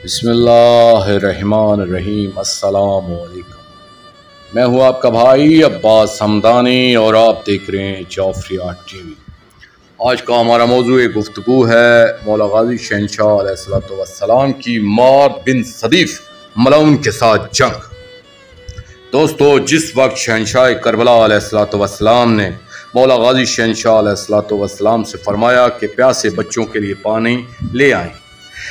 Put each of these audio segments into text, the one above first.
بسم اللہ الرحمن الرحیم۔ السلام علیکم، میں ہوں آپ کا بھائی عباس حمدانی اور آپ دیکھ رہے ہیں جعفریہ ٹی وی۔ آج کا ہمارا موضوع گفتگو ہے مولا غازی شہنشاہ علیہ السلام کی مارد بن صدیف ملعون کے ساتھ جنگ۔ دوستو، جس وقت شہنشاہ کربلا علیہ السلام نے مولا غازی شہنشاہ علیہ السلام سے فرمایا کہ پیاسے بچوں کے لیے پانی لے آئیں،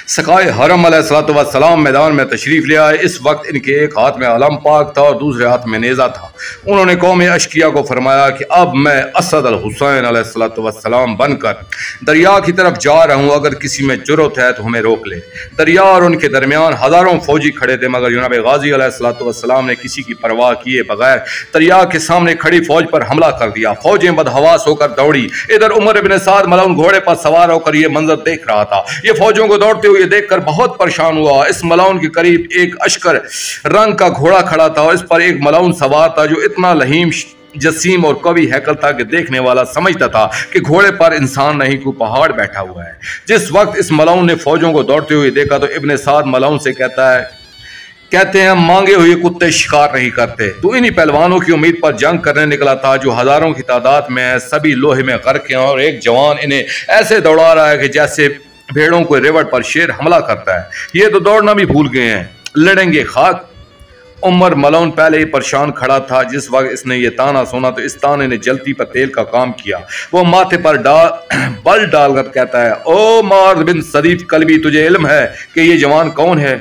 سقائے حرم علیہ السلام میدان میں تشریف لے آئے۔ اس وقت ان کے ایک ہاتھ میں علم پاک تھا اور دوسرے ہاتھ میں نیزہ تھا۔ انہوں نے قوم اشقیہ کو فرمایا کہ اب میں اسد الحسین علیہ السلام بن کر دریا کی طرف جا رہا ہوں، اگر کسی میں جرأت ہے تو ہمیں روک لے۔ دریا اور ان کے درمیان ہزاروں فوجی کھڑے تھے، مگر جناب غازی علیہ السلام نے کسی کی پرواہ کیے بغیر دریا کے سامنے کھڑی فوج پر حملہ کر دیا۔ فوجیں بدحواس ہو کر دوڑی۔ ادھر عمر بن سعد ملعون گھوڑے پر سوار ہو کر یہ منظر دیکھ رہا تھا۔ یہ فوجوں کو دوڑتے ہوئے دیکھ کر بہت پریشان ہوا۔ اس ملعون کے قریب ایک اشکر رنگ کا گھوڑا کھڑا تھا اور اس پر ایک ملعون سوار تھا جو اتنا لہیم جسیم اور قوی ہیکل تھا کہ دیکھنے والا سمجھتا تھا کہ گھوڑے پر انسان نہیں، کوئی پہاڑ بیٹھا ہوا ہے۔ جس وقت اس ملعون نے فوجوں کو دوڑتے ہوئے دیکھا تو ابن سعد ملعون سے کہتے ہیں مانگے ہوئے کتے شکار نہیں کرتے۔ تو انہی پہلوانوں کی امید پر جنگ کرنے نکلا تھا جو ہزاروں کی تعداد میں ہیں، سبھی لوہے میں غرق ہیں، اور ایک جوان انہیں ایسے دوڑا رہا ہے کہ جیسے بھیڑوں کو ریوڑ پر شیر حملہ کرتا ہے۔ یہ تو دوڑنا بھی بھول گئے ہیں، لڑیں گے خاک۔ عمر ملعون پہلے ہی پریشان کھڑا تھا۔ جس وقت اس نے یہ تانا سنا تو اس تانے نے جلتی پر تیل کا کام کیا۔ وہ ماتھے پر بل ڈال کر کہتا ہے، او مارد بن صدیف کلبی، تجھے علم ہے کہ یہ جوان کون ہے؟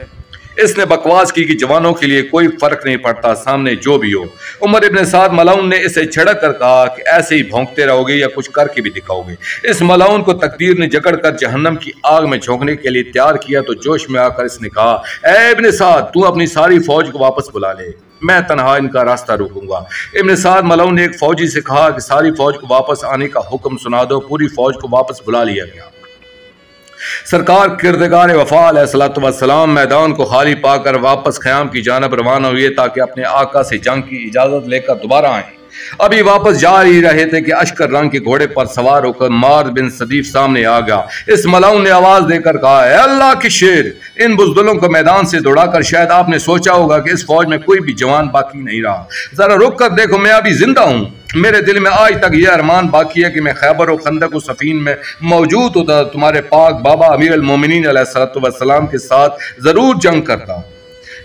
اس نے بکواس کی کہ جوانوں کے لیے کوئی فرق نہیں پڑتا، سامنے جو بھی ہو۔ عمر ابن سعد ملعون نے اسے چھڑک کر کہا کہ ایسے ہی بھونکتے رہو گے یا کچھ کر کے بھی دکھاؤ گے؟ اس ملعون کو تقدیر نے جکڑ کر جہنم کی آگ میں جھونکنے کے لیے تیار کیا تو جوش میں آ کر اس نے کہا، اے ابن سعد، تو اپنی ساری فوج کو واپس بلا لے، میں تنہا ان کا راستہ روکوں گا۔ ابن سعد ملعون نے ایک فوجی سے کہا کہ ساری فوج کو واپس آنے کا حکم سنا دو۔ پوری فوج کو واپس بلا لیا گیا۔ سرکار کردگار وفا علیہ السلام میدان کو خالی پا کر واپس خیام کی جانب روانہ ہوئے تاکہ اپنے آقا سے جنگ کی اجازت لے کر دوبارہ آئیں۔ ابھی واپس جا ہی رہے تھے کہ اشکر رنگ کے گھوڑے پر سوار ہو کر مارد بن صدیف سامنے آ گیا۔ اس ملعون نے آواز دے کر کہا، اے اللہ کے شیر، ان بزدلوں کو میدان سے دوڑا کر شاید آپ نے سوچا ہوگا کہ اس فوج میں کوئی بھی جوان باقی نہیں رہا۔ ذرا رک کر دیکھو، میں ابھی زندہ ہوں۔ میرے دل میں آج تک یہ ارمان باقی ہے کہ میں خیبر و خندق و صفین میں موجود ہوتا، تمہارے پاک بابا امیر المومنین علیہ السلام کے ساتھ ضرور جنگ کرتا۔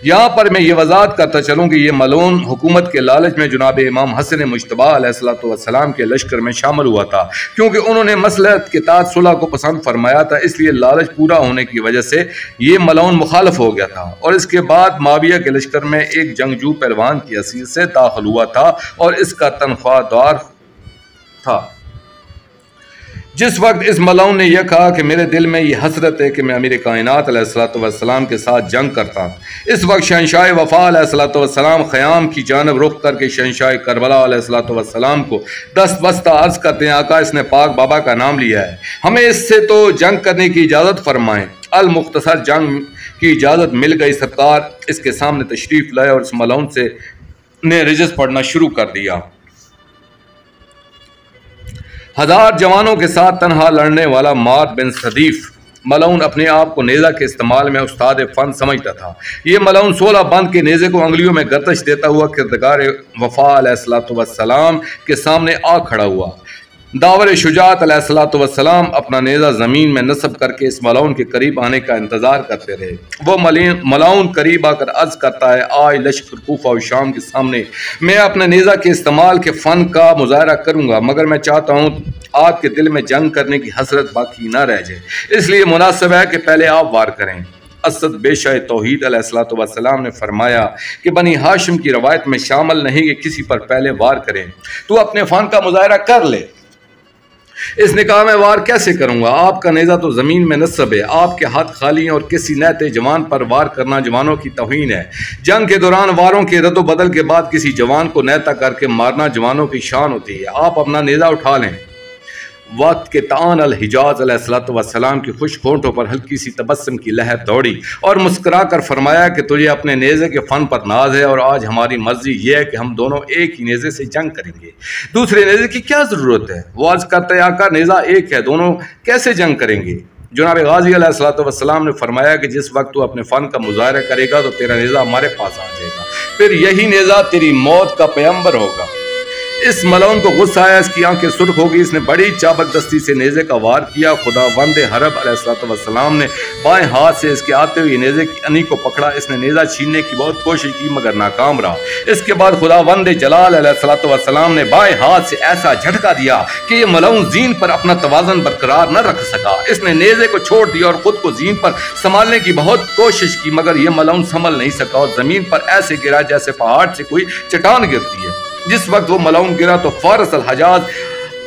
یہاں پر میں یہ وضاحت کرتا چلوں کہ یہ ملعون حکومت کے لالچ میں جناب امام حسن مجتبی علیہ السلام کے لشکر میں شامل ہوا تھا، کیونکہ انہوں نے مصلحت کے تحت صلح کو پسند فرمایا تھا، اس لیے لالچ پورا ہونے کی وجہ سے یہ ملعون مخالف ہو گیا تھا، اور اس کے بعد معاویہ کے لشکر میں ایک جنگجو پہلوان کی حیثیت سے داخل ہوا تھا اور اس کا تنخواہ دار تھا۔ جس وقت اس ملعون نے یہ کہا کہ میرے دل میں یہ حسرت ہے کہ میں امیر کائنات علیہ السلام کے ساتھ جنگ کرتا، اس وقت شہنشاہ وفا علیہ السلام خیام کی جانب رخ کر کے شہنشاہ کربلا علیہ السلام کو دست بستہ عرض کرتے ہیں، آقا اس نے پاک بابا کا نام لیا ہے، ہمیں اس سے تو جنگ کرنے کی اجازت فرمائیں۔ المختصر جنگ کی اجازت مل گئی۔ سرکار اس کے سامنے تشریف لائے اور اس ملعون نے رجز پڑھنا شروع کر دیا۔ ہزار جوانوں کے ساتھ تنہا لڑنے والا مارد بن صدیف ملعون اپنے آپ کو نیزہ کے استعمال میں استاد فن سمجھتا تھا۔ یہ ملعون 16 بند کے نیزے کو انگلیوں میں گردش دیتا ہوا کردگار وفا علیہ السلام کے سامنے آ کھڑا ہوا۔ داور شجاعت علیہ السلام اپنا نیزہ زمین میں نصب کر کے اس ملعون کے قریب آنے کا انتظار کرتے رہے۔ وہ ملعون قریب آ کر عرض کرتا ہے، آج لشکر کوفہ و شام کے سامنے میں اپنے نیزہ کے استعمال کے فن کا مظاہرہ کروں گا، مگر میں چاہتا ہوں آپ کے دل میں جنگ کرنے کی حسرت باقی نہ رہ جائے، اس لیے مناسب ہے کہ پہلے آپ وار کریں۔ اسد بیشہ توحید علیہ السلام نے فرمایا کہ بنی ہاشم کی روایت میں شامل نہیں کہ کسی پر پہلے وار کریں، تو اپنے فن کا مظاہرہ کر لے۔ اس نے کہا، میں وار کیسے کروں گا؟ آپ کا نیزہ تو زمین میں نصب ہے، آپ کے ہاتھ خالی ہیں اور کسی نیتے جوان پر وار کرنا جوانوں کی توہین ہے۔ جنگ کے دوران واروں کے رد و بدل کے بعد کسی جوان کو نیتا کر کے مارنا جوانوں کی شان ہوتی ہے۔ آپ اپنا نیزہ اٹھا لیں۔ وقت کے تعان الحجاز علیہ السلام کی خوش ہونٹوں پر ہلکی سی تبسم کی لہر دوڑی اور مسکرا کر فرمایا کہ تجھے اپنے نیزے کے فن پر ناز ہے، اور آج ہماری مرضی یہ ہے کہ ہم دونوں ایک ہی نیزے سے جنگ کریں گے، دوسرے نیزے کی کیا ضرورت ہے؟ وہ عرض کرتے، آقا نیزہ ایک ہے، دونوں کیسے جنگ کریں گے؟ जनाब गाजी अलैहिस्सलाम ने फरमाया कि जिस वक्त तू अपने फ़न का मुजाहरा करेगा तो तेरा नेज़ा हमारे पास आ जाएगा, फिर यही नेज़ा तेरी मौत का पैगंबर होगा। इस मलऊन को गुस्सा आया, इसकी आंखें सुर्ख हो गई, इसने बड़ी चाबकदस्ती से नेज़े का वार किया। खुदावंद हरब अलैहिस्सलाम ने बाएं हाथ से इसके आते हुए नेज़े की अनी को पकड़ा। इसने नेज़ा छीनने की बहुत कोशिश की मगर नाकाम रहा। इसके बाद खुदावंद जलाल अलैहिस्सलाम ने बाएं हाथ से ऐसा झटका दिया कि ये मलऊन ज़ीन पर अपना तवाज़ुन बरकरार न रख सका। इसने नेज़े को छोड़ दिया और खुद को ज़ीन पर संभालने की बहुत कोशिश की मगर यह मलऊन संभल नहीं सका और ज़मीन पर ऐसे गिरा जैसे पहाड़ से कोई चट्टान गिरती है। जिस वक्त वो मलऊन गिरा तो फारस अल हजाज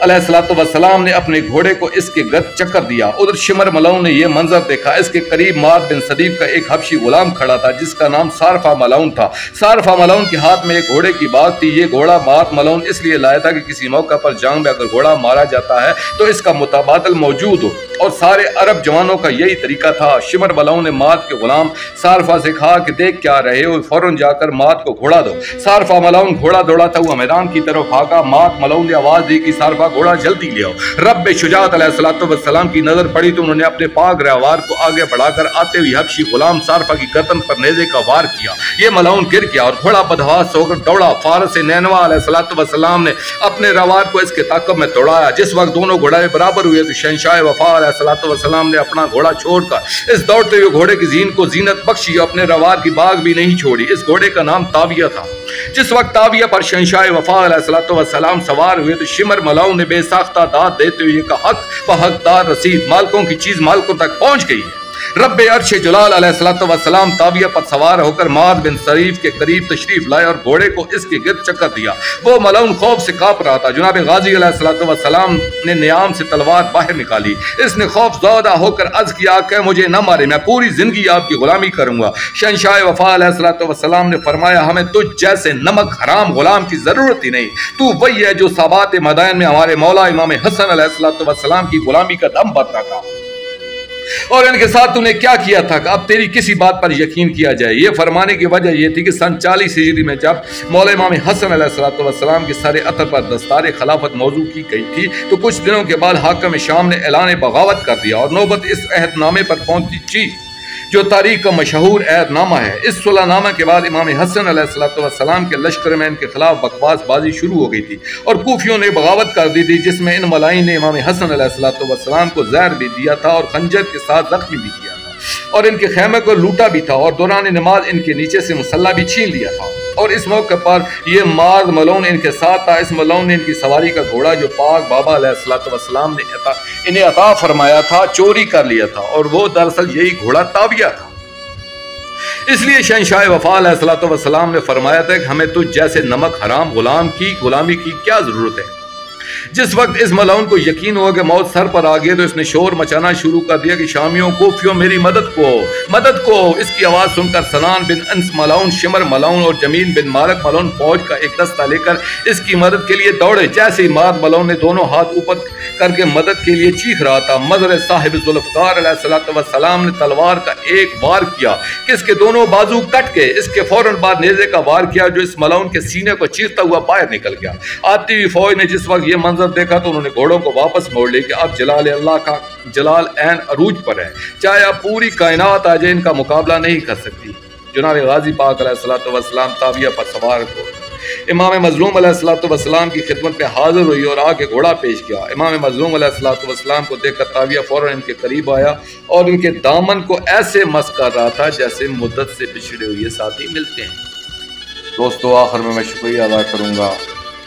अलैहिस्सलाम ने अपने घोड़े को इसके गर्द चक्कर दिया। उधर शिमर मलऊन ने यह मंजर देखा। इसके करीब माद बिन सदीब का एक हबशी गुलाम खड़ा था जिसका नाम सारफा मलऊन था। सारफा मलऊन के हाथ में एक घोड़े की बाग थी। ये घोड़ा माद मलऊन इसलिए लाया था कि किसी मौका पर जंग में अगर घोड़ा मारा जाता है तो इसका मुताबादल मौजूद हो, और सारे अरब जवानों का यही तरीका था। शिमर मलऊन ने माद के गुलाम सारफा से कहा कि देख क्या रहे हो, फौरन जाकर माद को घोड़ा दो। सारफा मलऊन घोड़ा दौड़ाता हुआ मैदान की तरफ भागा। माद मलऊन ने आवाज दी कि सारफा घोड़ा जल्दी ले आओ। रब शुजात अलैहिस्सलाम की नजर पड़ी तो उन्होंने अपने पाक रहवार को आगे बढ़ाकर आते हुए हबशी गुलाम सारफा की गर्दन पर नेज़े का वार किया। ये मलऊन गिर गया और घोड़ा बदहवास होकर दौड़ा। फारस नैनवा अलैहिस्सलाम ने अपने रवार को इसके ताकब में दौड़ाया। जिस वक्त दोनों घोड़े बराबर हुए तो शहंशाह वफा अलैहिस्सलाम ने अपना घोड़ा छोड़कर इस दौड़ते हुए घोड़े की जीन को जीनत बख्शी, अपने रवार की बाग भी नहीं छोड़ी। इस घोड़े का नाम ताविया था। जिस वक्त ताविया पर शहंशाह वफा अलैहिस्सलाम सवार हुए तो शिमर मलऊन ने बेसाख्ता दाद देते हुए कहा, हक व हकदार रसीद, मालकों की चीज मालकों तक पहुंच गई है। रब्बे अर्श जलाल अलैहिस्सलाम ताविया पर सवार होकर माद बिन सरीफ के करीब तशरीफ लाए और घोड़े को इसके गिर्द चक्कर दिया। वो मलऊन खौफ से कांप रहा था। जनाब गाजी अलैहिस्सलाम ने नियाम से तलवार बाहर निकाली। इसने खौफज़दा होकर अर्ज किया कि मुझे न मारे, मैं पूरी जिंदगी आपकी गुलामी करूंगा। शहंशाह वफा अलैहिस्सलाम ने फरमाया, हमें तुझ जैसे नमक हराम गुलाम की जरूरत ही नहीं। तू वही है जो साबात मैदान में हमारे मौला इमाम हसन अलैहिस्सलाम की गुलामी का दम भर रखा और इनके साथ तूने क्या किया था। अब तेरी किसी बात पर यकीन किया जाए। ये फरमाने की वजह यह थी कि सन 40 हिजरी में जब मौला इमाम हसन अलैहिस्सलाम के सारे अतर पर दस्तार खिलाफत मौजू की गई थी तो कुछ दिनों के बाद हाकिम शाम ने ऐलान बगावत कर दिया और नौबत इस अहदनामे पर पहुंची जो तारीख का मशहूर अहदनामा है। इस सुलहनामा के बाद इमाम हसन अलैहिस्सलाम के लश्कर में इनके खिलाफ बकवास बाजी शुरू हो गई थी और कूफियों ने बगावत कर दी थी, जिसमें इन मलाइन ने इमाम हसन अलैहिस्सलाम को जहर भी दिया था और खंजर के साथ जख्मी भी किया था और इनके खेमे को लूटा भी था और दौरान नमाज इनके नीचे से मुसल्ला भी छीन लिया था। और इस मौके पर यह माद मलऊन इनके साथ था। इस मलऊन ने इनकी सवारी का घोड़ा जो पाक बाबा अलैहिस्सलाम ने इन्हें अता फरमाया था चोरी कर लिया था और वो दरअसल यही घोड़ा ताविया था। इसलिए शहंशाह वफा अलैहिस्सलाम ने फरमाया था कि हमें तुझ जैसे नमक हराम गुलाम की गुलामी की क्या जरूरत है। जिस वक्त इस मलऊन को यकीन हुआ कि मौत सर पर आ गई तो इसने शोर मचाना शुरू कर दिया कि शामियों कोफियों मेरी मदद को। इसकी आवाज सुनकर सनान बिन अंस मलऊन, शिमर मलऊन और जमील बिन मालक मलऊन फौज का एक दस्ता लेकर इसकी मदद के लिए दौड़े। जैसे ही माद मलऊन ने दोनों हाथ ऊपर करके मदद के लिए चीख रहा था, मदर साहिब जुल्फकार अलैहिस्सलाम ने तलवार का एक वार किया कि इसके दोनों बाजू कट के इसके फौरन बाद नेज़े का वार किया जो इस मलऊन के सीने को चीरता हुआ बाहर निकल गया। आती हुई फौज ने जिस वक्त ये मंजर देखा तो उन्होंने घोड़ों को वापस मोड़ लिया कि अब जलाल अल्लाह का जलाल ऐन अरूज पर है, चाहे अब पूरी कायनात आ जाए इनका मुकाबला नहीं कर सकती। जनाब गाजी पाक अलैहिस्सलाम ताविया पर सवार को इमाम मजलूम अलैहिस्सलाम की खिदमत में हाजिर हुई और आके घोड़ा पेश किया। इमाम मजलूम अलैहिस्सलाम को देखकर ताविया फौरन इनके करीब आया और इनके दामन को ऐसे मस कर रहा था जैसे मुद्दत से बिछड़े हुए साथी मिलते हैं। दोस्तों, आखिर में मैं शुक्रिया अदा करूँगा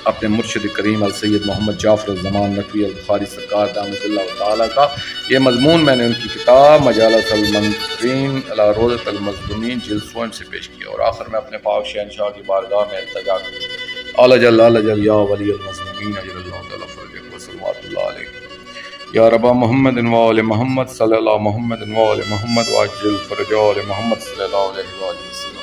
अपने मुर्शिद करीम अल सैयद मोहम्मद जाफर ज़मान नकवी अल बुखारी सरकार दामतुल्लाह ताला का। ये मजमून मैंने उनकी किताब मजालत अल मंज़रीन अला रोज़त अल मज़लूमीन जिल्द 16 से पेश किया। और आखिर में अपने पाक शहंशाह की बारगाह में इल्तिजा अल जल या वली अल मज़लूमीन अजरल्लाहु तआला फरजह व सल्लल्लाहु अलैहि या रब्बा मुहम्मद व आले मुहम्मद सल्लल्लाहु मुहम्मद व आले मुहम्मद व अज्जिल फरजा आले मुहम्मद सल्लल्लाहु अलैहि व सल्लम।